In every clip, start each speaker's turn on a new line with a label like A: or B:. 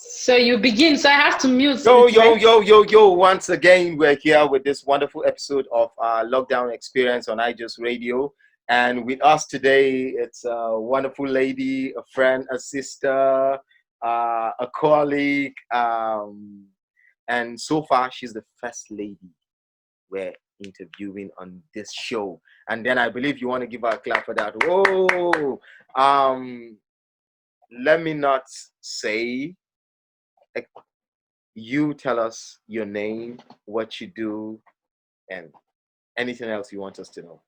A: So you begin. So I have to mute.
B: Yo. Once again, we're here with this wonderful episode of our LockDown experience on IJosRadio. And with us today, it's a wonderful lady, a friend, a sister, a colleague. And so far, she's the first lady we're interviewing on this show. And then I believe you want to give her a clap for that. Whoa! Let me not say... You tell us your name, what you do, and anything else you want us to know.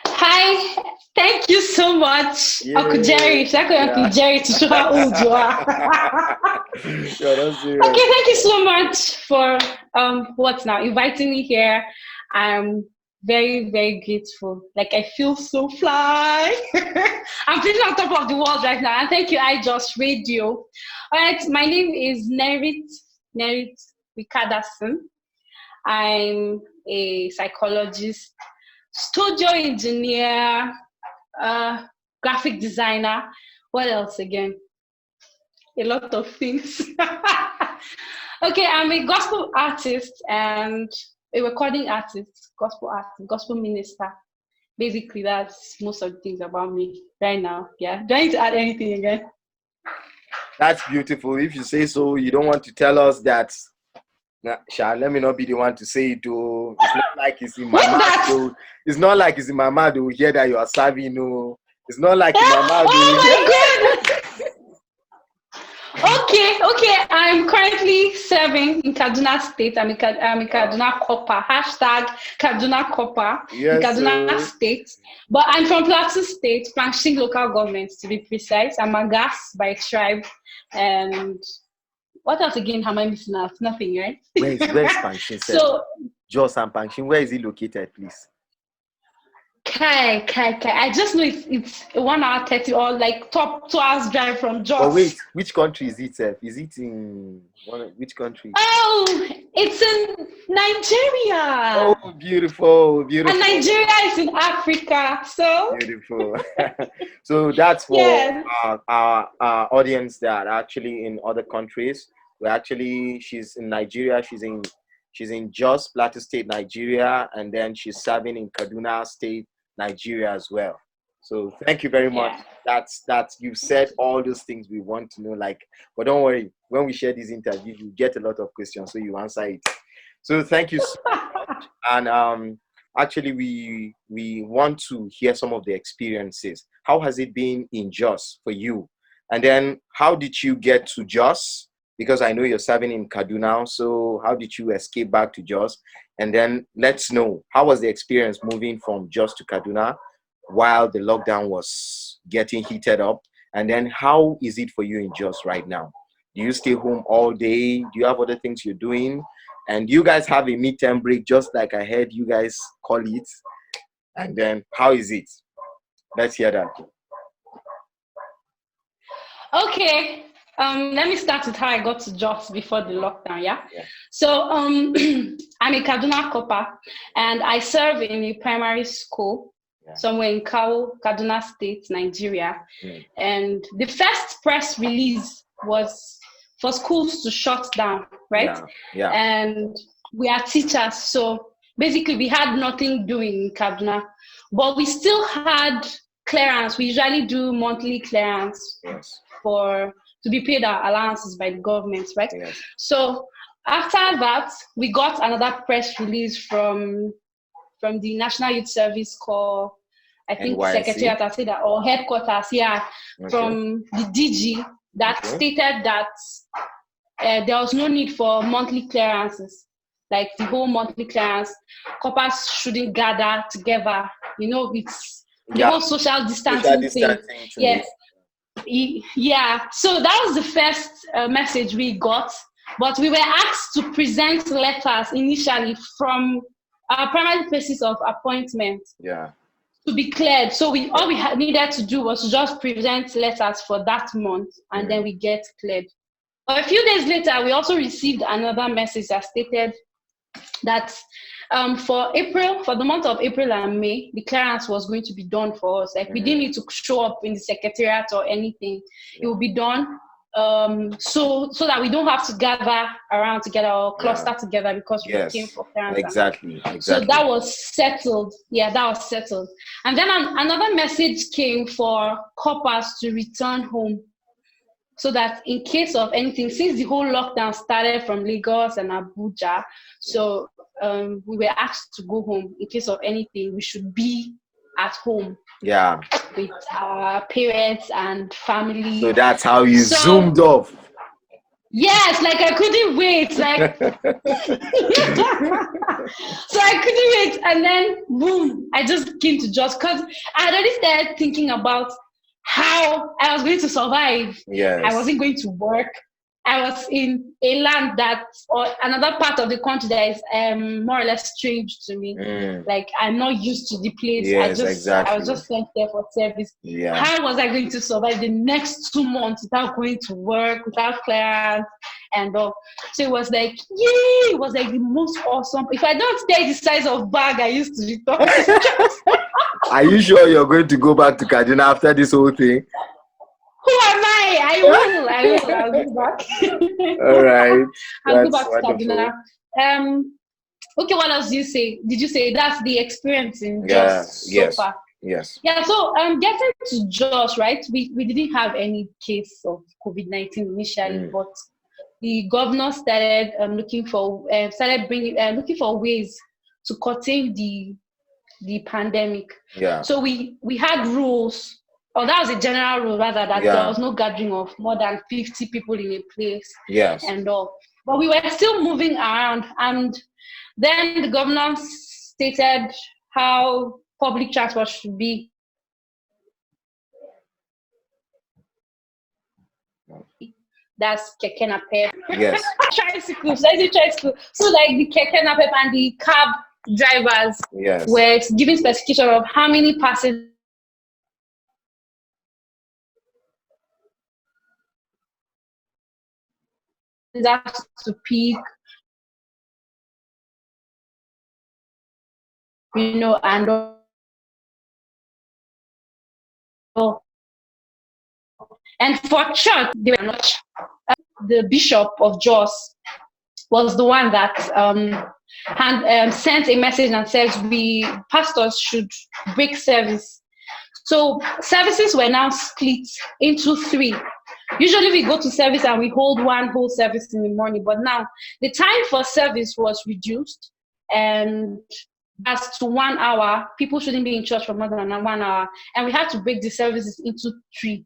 A: Hi, thank you so much, Uncle Jerry. Uncle Jerry to show how old you are. Okay, thank you so much for inviting me here. I'm very, very grateful. Like, I feel so fly. I'm feeling on top of the world right now. And thank you, IJosRadio. All right, my name is Nenrit Wikadason. I'm a psychologist, studio engineer, graphic designer. What else again? A lot of things. Okay, I'm a gospel artist and a recording artist, gospel artist, gospel minister. Basically, that's most of the things about me right now. Yeah. Do I need to add anything again?
B: That's beautiful. If you say so, you don't want to tell us that. Let me not be the one to say it. Though. It's not like it's in my mouth. Though. It's not like it's in my mouth. To hear that you are serving. No, it's not like in my mouth.
A: Oh my God. Okay. I'm currently serving in Kaduna State. I'm in Kaduna Copper. Hashtag Kaduna Copper.
B: Yes,
A: in Kaduna State. But I'm from Plateau State, Planching local government to be precise. I'm a gas by tribe. And what else again am I missing out? Nothing, right?
B: Where's Planching? So, Jos and Planching, where is it located, please?
A: Kai. I just know it's 1 hour 30 or like top 2 hours drive from Jos.
B: Oh wait, which country is it? Is it in which country?
A: Oh, it's in Nigeria.
B: Oh, beautiful.
A: And Nigeria is in Africa, so
B: beautiful. So that's for our audience that are actually in other countries. She's in Nigeria. She's in Jos, Plateau State, Nigeria, and then she's serving in Kaduna State, Nigeria as well. So thank you very much. That's you've said all those things we want to know. But don't worry, when we share this interview, you get a lot of questions, so you answer it. So thank you so much. And actually, we want to hear some of the experiences. How has it been in Jos for you? And then how did you get to Jos? Because I know you're serving in Kaduna, so how did you escape back to Jos? And then let's know, how was the experience moving from Jos to Kaduna while the lockdown was getting heated up? And then how is it for you in Jos right now? Do you stay home all day? Do you have other things you're doing? And do you guys have a midterm break, just like I heard you guys call it? And then how is it? Let's hear that.
A: Okay. Let me start with how I got to Jos before the lockdown, yeah? So I'm a Kaduna Copper, and I serve in a primary school somewhere in Kaduna State, Nigeria. And the first press release was for schools to shut down, right?
B: Yeah.
A: And we are teachers, so basically we had nothing doing in Kaduna, but we still had clearance. We usually do monthly clearance to be paid our allowances by the government, right?
B: Yes.
A: So after that, we got another press release from the National Youth Service Corps, I think Secretariat, I say that, or headquarters, from the DG that stated that there was no need for monthly clearances, like the whole monthly clearance. Coppers shouldn't gather together, it's the whole social distancing thing. Yes. Yeah, so that was the first message we got, but we were asked to present letters initially from our primary places of appointment to be cleared. So all we needed to do was just present letters for that month, and then we get cleared. But a few days later, we also received another message that stated that For the month of April and May, the clearance was going to be done for us. Like we didn't need to show up in the secretariat or anything. It will be done so that we don't have to gather around together or cluster together because we came for clearance.
B: Exactly.
A: So that was settled. Yeah, that was settled. And then another message came for coppers to return home, so that in case of anything, since the whole lockdown started from Lagos and Abuja, so we were asked to go home. In case of anything, we should be at home.
B: Yeah.
A: With our parents and family.
B: So that's how you zoomed off.
A: Yes, like I couldn't wait. Like so I couldn't wait. And then boom, I just came to Jos because I had already started thinking about how I was going to survive.
B: Yes.
A: I wasn't going to work. I was in a land or another part of the country that is more or less strange to me. Like I'm not used to the place.
B: Yes, exactly.
A: I was just sent there for service.
B: Yeah.
A: How was I going to survive the next 2 months without going to work, without clearance and all? So it was like, yay! It was like the most awesome. If I don't take the size of bag I used to return.
B: Are you sure you're going to go back to Kaduna after this whole thing?
A: Who am I? I will. I'll go back.
B: All right.
A: I'll go back to Kaduna. Okay, what else did you say? Did you say that's the experience in Jos so far?
B: Yes.
A: Yeah, so getting to Jos, right? We didn't have any case of COVID-19 initially, but the governor started looking for ways to contain the pandemic.
B: Yeah.
A: So we had rules. Oh, that was a general rule, rather, that there was no gathering of more than 50 people in a place.
B: Yes.
A: And all. But we were still moving around. And then the governor stated how public transport should be. That's keke napep.
B: Yes.
A: Tricycle. So like the keke napep and the cab drivers were giving specification of how many passengers to pick, and for church, they were not. The Bishop of Jos was the one that sent a message and says pastors should break service. So services were now split into 3. Usually we go to service and we hold one whole service in the morning, but now the time for service was reduced, and as to 1 hour. People shouldn't be in church for more than 1 hour, and we had to break the services into 3.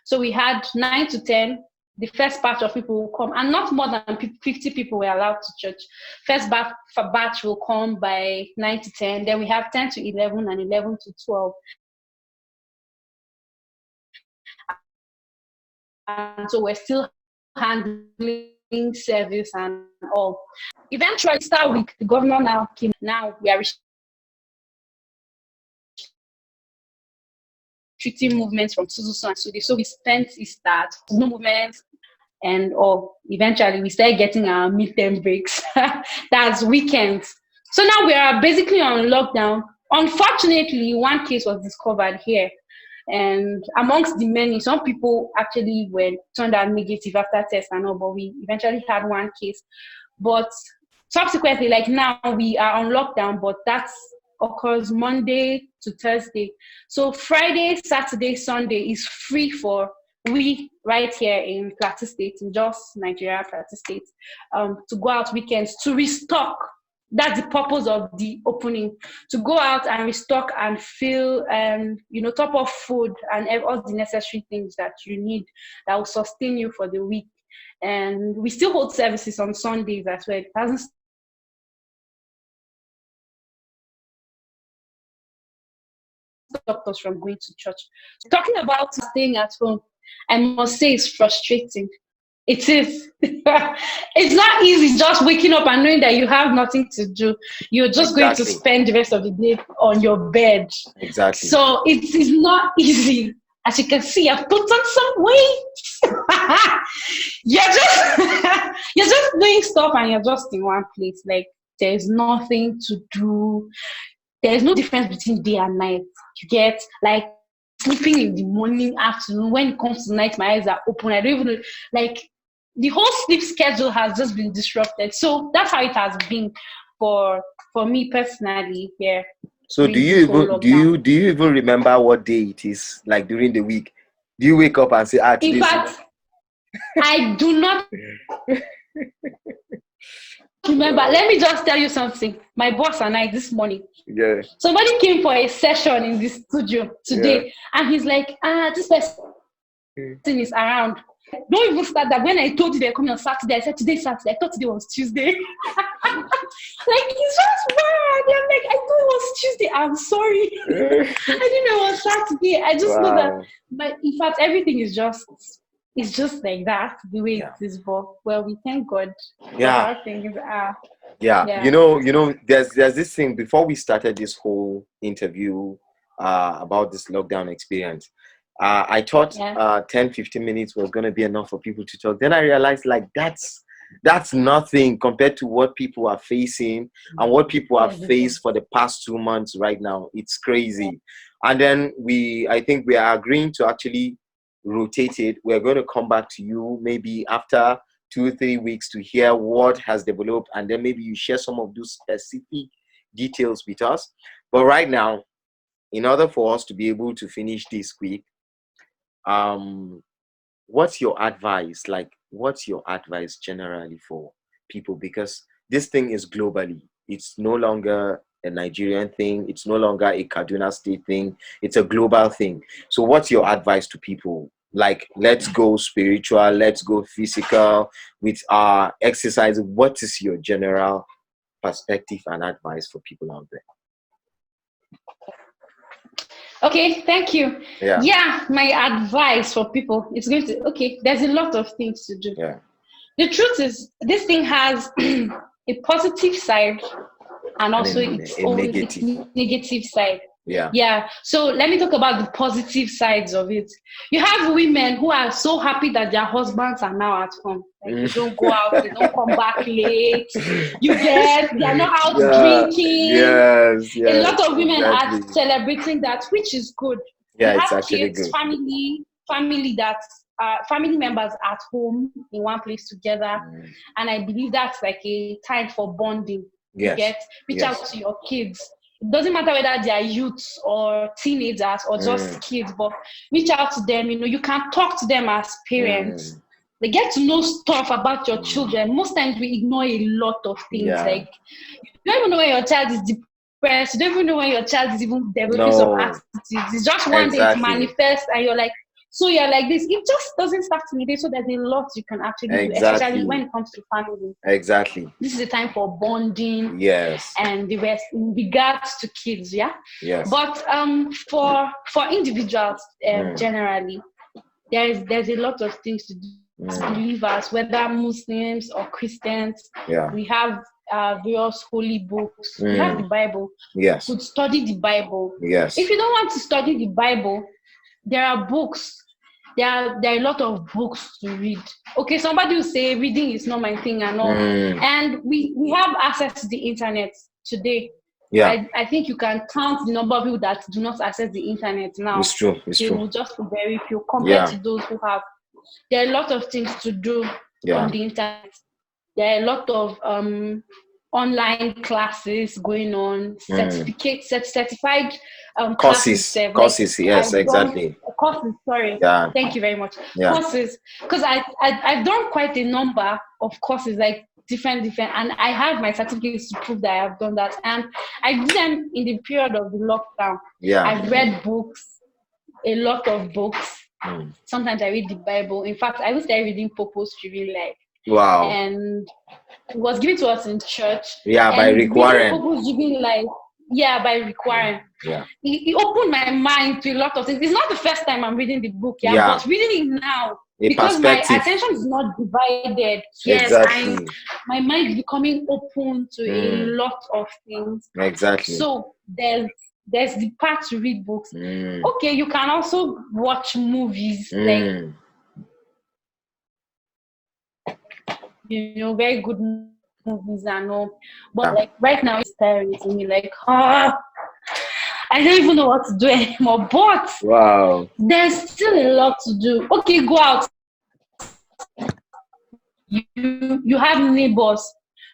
A: So we had 9 to 10. The first batch of people will come, and not more than 50 people were allowed to church. First batch will come by 9 to 10. Then we have 10 to 11 and 11 to 12. And so we're still handling service and all. Eventually, start week, the governor now came. Now we are restricting movements from so and so. So we spent Easter, no movements and all. Eventually, we started getting our midterm breaks. That's weekends. So now we are basically on lockdown. Unfortunately, one case was discovered here. And amongst the many, some people actually were turned out negative after tests and all, but we eventually had one case. But subsequently, like now, we are on lockdown, but that occurs Monday to Thursday. So Friday, Saturday, Sunday is free for we right here in Plateau State, in Jos, Nigeria, Plateau State, to go out weekends to restock. That's the purpose of the opening, to go out and restock and fill, top of food and all the necessary things that you need that will sustain you for the week. And we still hold services on Sundays as well. It hasn't stopped us from going to church. Talking about staying at home, I must say it's frustrating. It is. It's not easy just waking up and knowing that you have nothing to do. You're just going to spend the rest of the day on your bed.
B: Exactly.
A: So it is not easy. As you can see, I've put on some weight. You're just doing stuff and you're just in one place. Like There's nothing to do. There's no difference between day and night. You get like sleeping in the morning, afternoon. When it comes to night, my eyes are open. I don't even like the whole sleep schedule has just been disrupted. So that's how it has been for me personally here.
B: So do you even remember what day it is, like during the week? Do you wake up and say,
A: in fact, I do not remember. Let me just tell you something. My boss and I this morning.
B: Yeah.
A: Somebody came for a session in the studio today, and he's like, this person is around. Don't even start that. When I told you they're coming on Saturday, I said today's Saturday. I thought today was Tuesday. Like, he's just mad. I'm like, I thought it was Tuesday. I'm sorry. I didn't know it was Saturday. I just know that. But in fact, everything is just, it's just like that, the way it is. But well, we thank God.
B: Yeah.
A: How things are.
B: Yeah. You know, there's this thing before we started this whole interview about this lockdown experience. I thought 10-15 minutes was going to be enough for people to talk. Then I realized, like, that's nothing compared to what people are facing and what people have faced for the past 2 months right now. It's crazy. And then I think we are agreeing to actually rotate it. We're going to come back to you maybe after 2-3 weeks to hear what has developed, and then maybe you share some of those specific details with us. But right now, in order for us to be able to finish this quick, what's your advice? Like, what's your advice generally for people? Because this thing is globally. It's no longer a Nigerian thing. It's no longer a Kaduna State thing. It's a global thing. So what's your advice to people? Like, let's go spiritual, let's go physical with our exercise. What is your general perspective and advice for people out there?
A: Okay, thank you. Yeah, my advice for people is going to, there's a lot of things to do.
B: Yeah.
A: The truth is, this thing has a positive side and also its negative side. Yeah. So let me talk about the positive sides of it. You have women who are so happy that their husbands are now at home. Like, they don't go out, they don't come back late. They are not out drinking.
B: Yes.
A: A lot of women are celebrating that, which is good.
B: Yeah,
A: you
B: it's
A: have
B: actually
A: kids,
B: good.
A: Family members at home in one place together, and I believe that's like a time for bonding. Reach out to your kids. It doesn't matter whether they are youths or teenagers or just kids, but reach out to them. You can talk to them as parents. They get to know stuff about your children. Most times we ignore a lot of things. Like, you don't even know when your child is depressed. You don't even know when your child is even developing some attitudes. It's just one day it manifests, and you're like, so you're like this. It just doesn't start immediately. So there's a lot you can actually do, especially when it comes to family.
B: Exactly.
A: This is a time for bonding.
B: Yes.
A: And the rest in regards to kids. Yeah.
B: Yes.
A: But for individuals generally, there's a lot of things to do. Believers, whether Muslims or Christians, we have various holy books. We have the Bible.
B: Yes.
A: You could study the Bible.
B: Yes.
A: If you don't want to study the Bible, there are books. There are a lot of books to read. Okay, somebody will say reading is not my thing and all. And we have access to the internet today. Yeah. I think you can count the number of people that do not access the internet now.
B: It's true.
A: They will just be very few compared to those who have. There are a lot of things to do on the internet. There are a lot of online classes going on, certified
B: courses. Courses, yes, exactly.
A: Courses, sorry.
B: Yeah.
A: Thank you very much. Courses, because I've done quite a number of courses, like different, and I have my certificates to prove that I have done that. And I did them in the period of the lockdown. Yeah. I've read books, a lot of books. Sometimes I read the Bible. In fact, I was started reading purposefully, like.
B: Wow.
A: And it was given to us in church.
B: Yeah, by Rick Warren.
A: By Rick Warren.
B: Yeah.
A: It opened my mind to a lot of things. It's not the first time I'm reading the book, but reading it now, because my attention is not divided. Yes,
B: exactly.
A: My mind is becoming open to a lot of things.
B: Exactly.
A: So there's the part to read books. Okay, you can also watch movies, like, very good movies and all. But like right now, it's tiring to me. Like, I don't even know what to do anymore. But there's still a lot to do. Okay, go out. You have neighbors.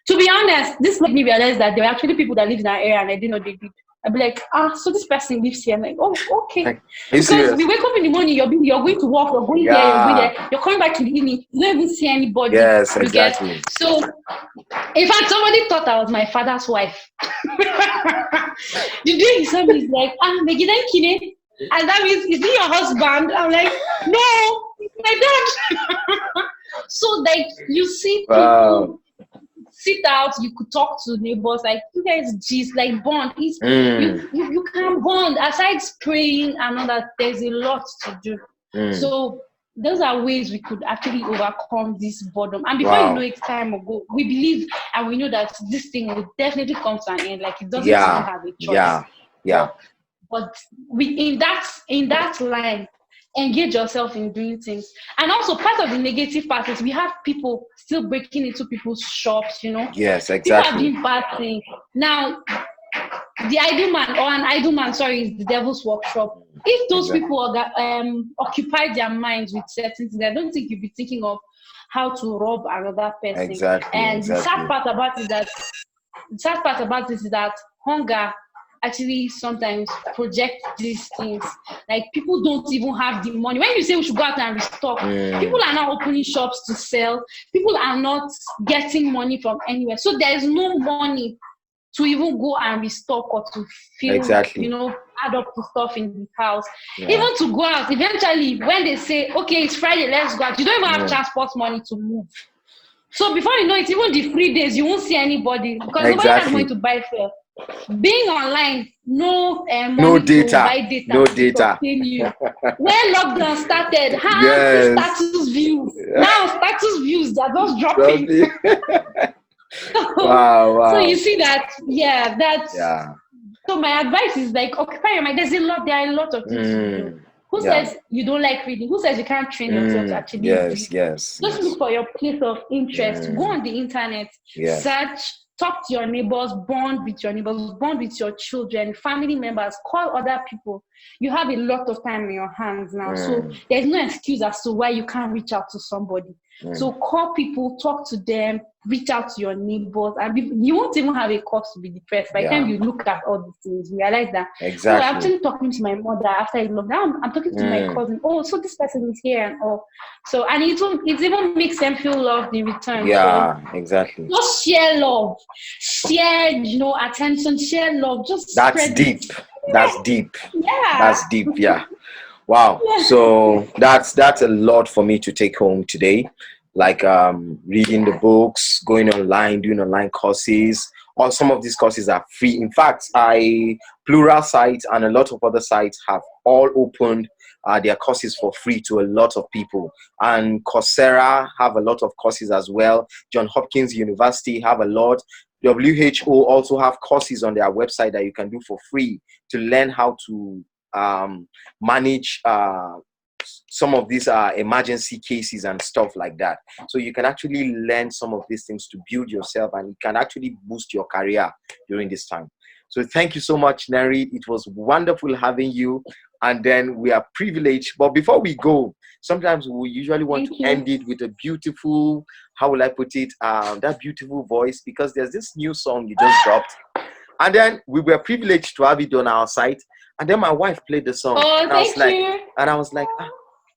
A: To be honest, this made me realize that there were actually people that live in our area and I didn't know they did. I'd be like, so this person lives here. I'm like, oh, okay. Because we wake up in the morning, you're going to work, you're going there, you're going there, you're coming back in the evening, you don't even see anybody.
B: Yes, exactly.
A: So, in fact, somebody thought I was my father's wife. The day he saw me, he's like, Megida, and that means, is he your husband? I'm like, no, it's my dad. So, like, you see people sit out, you could talk to neighbors, like, you guys gist, like, bond. You can bond. Aside praying and all that, there's a lot to do. So, those are ways we could actually overcome this boredom. And before you know it, time will go. We believe and we know that this thing will definitely come to an end. Like, it doesn't even have a choice. But we in that line, engage yourself in doing things. And also part of the negative part is we have people still breaking into people's shops,
B: Yes, exactly.
A: People are doing bad things. Now, the idle man, or an idle man, is the devil's workshop. If those people occupy their minds with certain things, I don't think you'll be thinking of how to rob another person.
B: Exactly.
A: And the sad part about this is that hunger actually sometimes project these things. Like, people don't even have the money. When you say we should go out and restock, people are not opening shops to sell. People are not getting money from anywhere. So there is no money to even go and restock or to fill, add up to stuff in the house. Even to go out, eventually, when they say, okay, it's Friday, let's go out, you don't even have transport money to move. So before you know it, even the free days, you won't see anybody because nobody has money to buy fuel. Being online, no data. To buy data.
B: No data.
A: When lockdown started, status views. Now status views are just dropping.
B: Wow.
A: So you see that, So my advice is like, occupy your mind. There are a lot of things to do. Who says you don't like reading? Who says you can't train yourself to actually read? Just look for your place of interest. Go on the internet, search, talk to your neighbors, bond with your children, family members, call other people. You have a lot of time in your hands now. So there's no excuse as to why you can't reach out to somebody. So call people, talk to them, reach out to your neighbors, and you won't even have a cause to be depressed. By the time you look at all these things, you realize that. So I'm actually talking to my mother after I lockdown. I'm talking to my cousin. Oh, so this person is here and all. So and it even makes them feel loved in return.
B: Exactly.
A: Just share love, share attention, share love. Just
B: that's deep. That's deep. That's deep. Wow. So that's a lot for me to take home today. Like reading the books, going online, doing online courses. Or some of these courses are free. In fact, Plural sites and a lot of other sites have all opened their courses for free to a lot of people. And Coursera have a lot of courses as well. Johns Hopkins University have a lot. WHO also have courses on their website that you can do for free to learn how to manage some of these emergency cases and stuff like that. So you can actually learn some of these things to build yourself, and it can actually boost your career during this time. So thank you so much, Nenrit. It was wonderful having you. And then we are privileged. But before we go, sometimes we usually want to end it with a beautiful, how will I put it, that beautiful voice, because there's this new song you just dropped. And then we were privileged to have it on our site. And then my wife played the song.
A: And
B: I was like,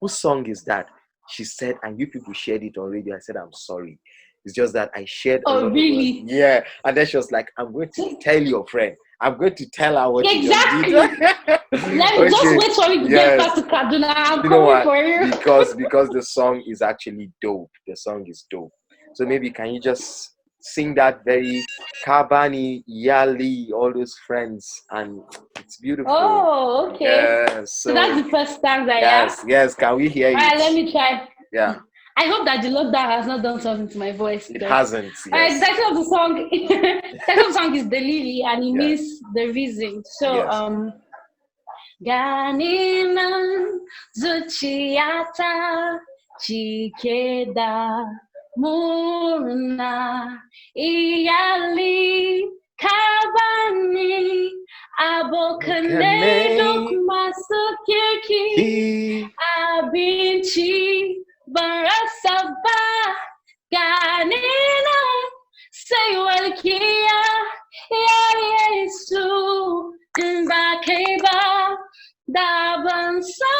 B: whose song is that? She said, and you people shared it on radio. I said, I'm sorry. It's just that I shared.
A: Oh, really?
B: Yeah. And then she was like, I'm going to tell your friend. I'm going to tell her what
A: you just did. Let me just wait for you to get back to Kaduna. I'm coming for you.
B: Because the song is actually dope. The song is dope. So maybe can you just sing that very Kabani, Yali, all those friends, and it's beautiful.
A: Oh, okay.
B: Yes,
A: so that's the first time that
B: Yes, can we hear it?
A: All right, let me try.
B: Yeah.
A: I hope that the lockdown has not done something to my voice.
B: It hasn't. Yes.
A: The title of the song is The Lily, and it means the reason. So Ganina Zuchiata Chikeda Murna iyali kabani abokane dok masukirki abinchi barasaba ganina saywalkia ya Yesu mbakeba daban sa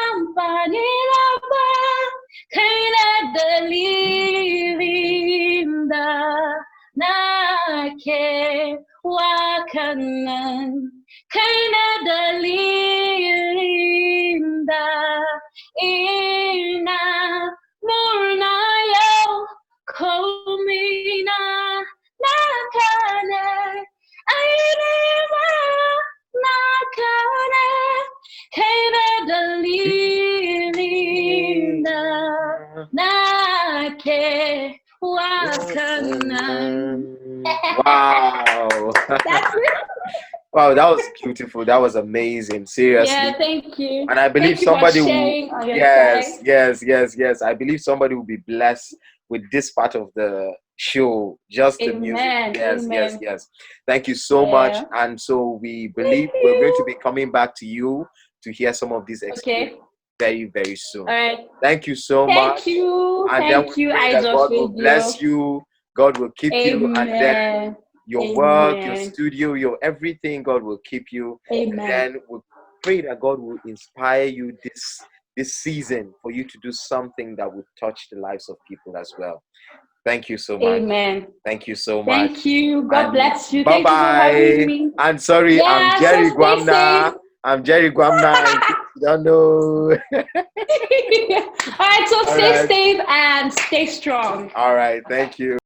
A: ampani laba kaina dalilinda nake wakanan kaina dalilinda ina murnayo komina nakane ainema nakane kaina dalilinda nake wakanan.
B: Wow.
A: That's it.
B: Wow, that was beautiful. That was amazing. Seriously.
A: Yeah, thank you.
B: And I believe somebody will. Yes. I believe somebody will be blessed with this part of the show. Just the music. Yes. Thank you so much. And so we believe we're going to be coming back to you to hear some of these experiences very, very soon.
A: All right.
B: Thank you so much.
A: Thank you.
B: And
A: Thank you,
B: IJosRadio. God will bless you. God will keep you. And then your work, your studio, your everything, God will keep you.
A: Amen.
B: And then we pray that God will inspire you this season for you to do something that will touch the lives of people as well. Thank you so much.
A: Amen.
B: Thank you so much.
A: Thank you. God bless you.
B: Bye-bye.
A: Thank you for having me.
B: I'm sorry, I'm Jerry Guamna. I'm Jerry Guamna. You don't know.
A: All right, so stay safe and stay strong.
B: All right, thank you.